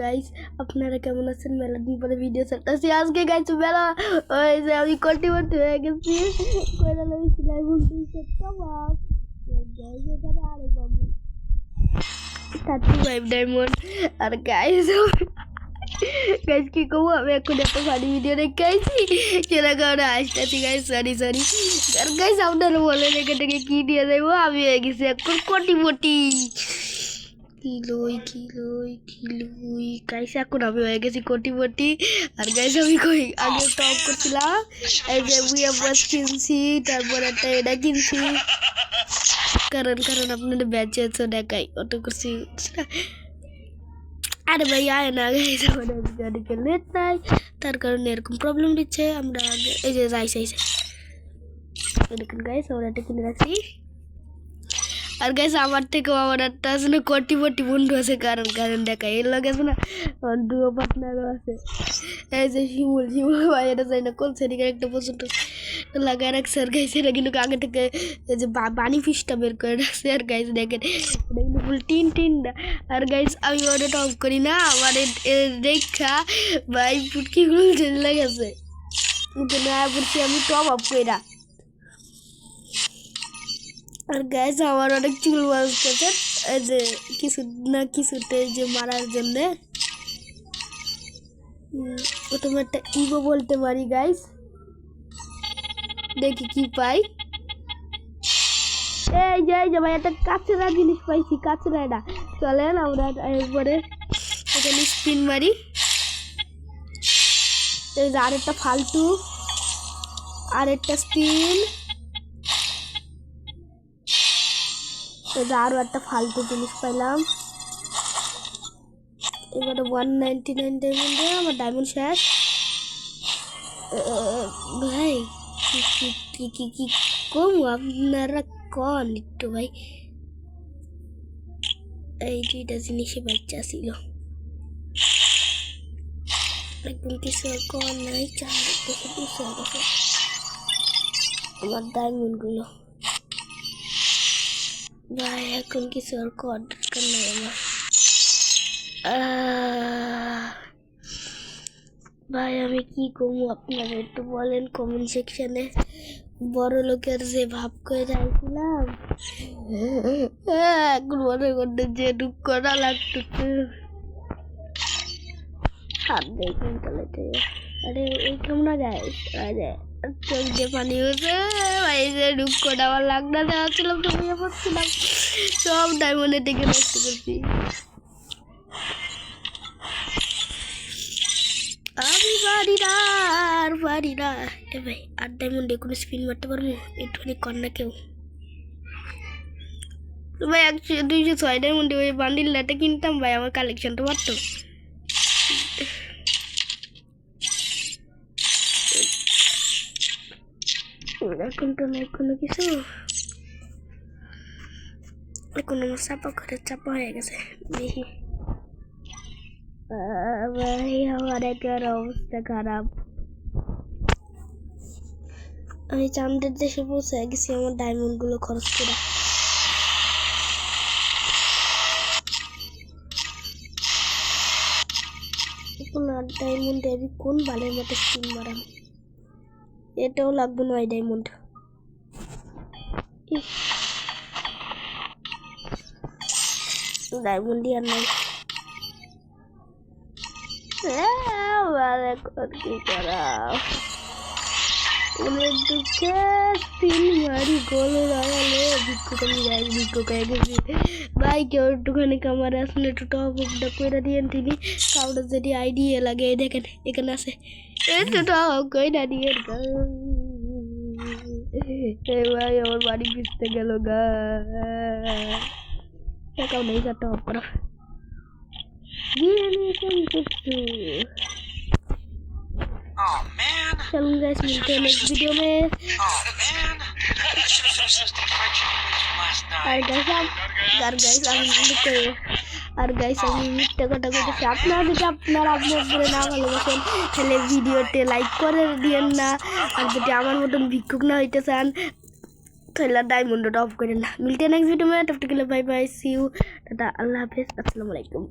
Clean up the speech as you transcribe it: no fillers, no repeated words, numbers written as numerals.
Guys আপনারা কেমন আছেন? মেলা দিন পরে ভিডিও ছাড়তেছি আজকে গাইস। মেলা ওই যে আমি কোটিপতি হয়ে গেছি, কইরা লইছি ডায়মন্ড 200 টাকা গাইস। এখানে আরে বাবু 35 ডায়মন্ড। আর গাইস গাইস কি কমু, আমি এখন এত ফানি ভিডিও দেখে আইছি সেটা কারণে আসতেছি গাইস, সরি। আর গাইস আপনারা বলেন এখান থেকে কি দিয়ে দেবো, আমি হয়ে গেছি এখন কোটিপতি। কিলোই গাইস এখন আমি হয়ে গেছি কোটিপতি। আর গাইস আমি কই আগে টপ করছিলাম, এই যে বুয়া বাস কিনছি, তারপর একটা এটা কিনছি, কারণ আপনাদের ব্যাচে আছে দেখাই অত করছি। আরে ভাই আয় না গাইস, আমাদের গাড়িকে লেট নাই, তার কারণে এরকম প্রবলেম দিচ্ছে। আমরা এই যে যাইছে দেখুন গাইস আমরা একটা কিনে রাখছি। আর গাইস আমার থেকে আমার একটা আসলে কোটিপতি বন্ধু আছে, কারণ দেখা এর লাগে আছে না দুও পার্টনারও আছে। এই যে শিমুল ভাই এটা চাই না কোন সেদিকে একটা পছন্দ লাগায় রাখছে। আর গাইস এটা কিন্তু আগে থেকে এই যে বানি ফিশটা বের করে রাখছে। আর গাইস দেখেন এটা কিন্তু ফুল টিন। আর গাইস আমি ওটা টপ করি না, আমার দেখা ভাই ফুটকিগুলো লেগেছে পড়ছি আমি টপ আপ কইরা। আর গাইস আমার অনেক চুল বাজতেছে এই যে কিছু না কিছুতে যে মারার জন্যে। প্রথমে একটা ইগো বলতে পারি গাইস, দেখি কি পাই। এই যে ভাই একটা কাঁচরা জিনিস পাইছি, কাঁচরা। এটা চলেন আমরা এরপরে এখানে স্পিন মারি। এই যে আরেকটা ফালতু, আরেকটা স্পিন, আরো একটা ফালতু জিনিস পাইলাম। এবারে 199 ডায়মন্ডে আমার ডায়মন্ড শেষ। ভাই কি কম আপনারা কন একটু ভাই। এই দুইটা জিনিসে বাচ্চা ছিল, একদম কিছু কম নাই। আমার ডায়মন্ড গুলো ভাই এখন কিছু আর কর দরকার নাই আমার। ভাই আমি কি করবো আপনারা একটু বলেন কমেন্ট সেকশনে। বড় লোকের যে ভাব করে রাখছিলাম এখন মনে করতে যে দুঃখ করা লাগতেছে। হাত দেখুন তাহলে আরে এই কেমন গাইস, চোখ দিয়ে পানি হয়েছে ভাই। যে দুঃখ করা আমার লাগনা দেওয়া ছিল, ঘুমিয়ে পড়ছিলাম, সব ডায়মন্ডের দিকে নষ্ট করছি। আমি পারি না এ ভাই। আর ডায়মন্ডে কোনো স্পিন মারতে পারবো একটুখানি কন্যা কেউ ভাই। 206 ডায়মন্ডে ওই বান্ডিলটা কিনতাম ভাই, আমার কালেকশনটা মারতো। এখন তো নাই কোনো কিছু, এখন আমার চাপা হয়ে গেছে দেখি। ভাই আমার একের অবস্থা খারাপ। আমি চাঁদের দেশে পৌঁছে গেছি আমার ডায়মন্ড গুলো খরচ করে। এখন আর ডায়মন্ডে আমি কোন বালের মতো স্কিন মারাম, এটাও লাগবে 9 ডায়মন্ড। ডায়মন্ডই আর নাই। কি করা দুঃখে স্পিন মারি গোল লাগালে ভিক্ষুক হয়ে গেছি ভাই। কেউ একটুখানি আমার আসলে একটু টপ আপটা করে দিয়েন তিনি, কাউটা যদি আইডিয়া লাগে দেখেন এখানে আছে, একটু টপ করে দিয়ে ভাই। আমার বাড়ি পিছতে গেল গা, টাকাও নেই যা টপ করা। चलो गाइस मिलते हैं नेक्स्ट वीडियो में। আর গাইস আমি মিথ্যা কথা বলতেছি, আপনারা যদি আপনারা বলে না ভালোবাসেন তাহলে ভিডিওতে লাইক করে দিয়েন না। আর যদি আমার মতন ভিক্ষুক না হইতে চান তাহলে ডায়মন্ডটা অফ করেন না। মিলতে নেক্সট वीडियो में, तब तक के लिए bye bye, see you, tata, अल्लाह हाफिज़, अस्सलाम वालेकुम।